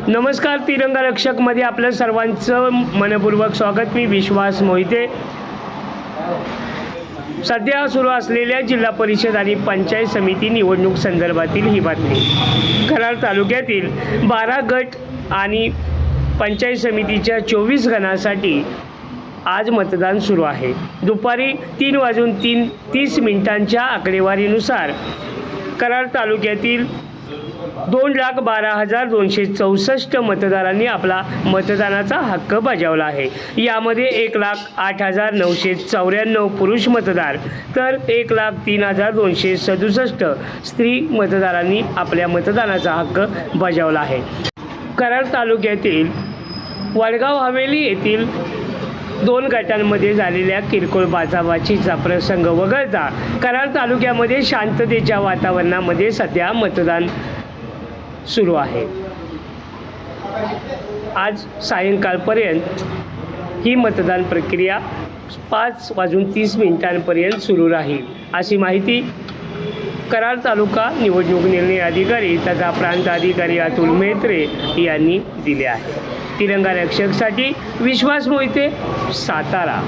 नमस्कार, तिरंगा रक्षकमध्ये आपल्या सर्वांचं मनपूर्वक स्वागत. मी विश्वास मोहिते. सध्या सुरू असलेल्या जिल्हा परिषद आणि पंचायत समिती निवडणूक संदर्भातील ही बातमी. कराड तालुक्यातील 12 गट आणि पंचायत समितीच्या 24 गणांसाठी आज मतदान सुरू आहे. दुपारी 3:30 आकडेवारीनुसार कराड तालुक्यातील 2,12,264 मतदारांनी आपला मतदानाचा हक्क बजावला आहे. यामध्ये 1,08,994 पुरुष मतदार तर 1,03,267 स्त्री मतदारांनी आपल्या मतदानाचा हक्क बजावला आहे. कराड तालुक्यातील वडगाव हवेली येथील 2 गटांमध्ये झालेल्या किरकोळ बाचाबाचीचा प्रसंग वगळता कराड तालुक्यामध्ये शांततेच्या वातावरणामध्ये सध्या मतदान सुरू आहे. आज सायंकाळपर्यंत ही मतदान प्रक्रिया 5:30 सुरू राहील, अशी माहिती कराड तालुका निवडणूक निर्णय अधिकारी तथा प्रांत अधिकारी अतुल मेत्रे यांनी दिले आहे. तिरंगा रक्षकसाठी विश्वास मोहिते, सातारा.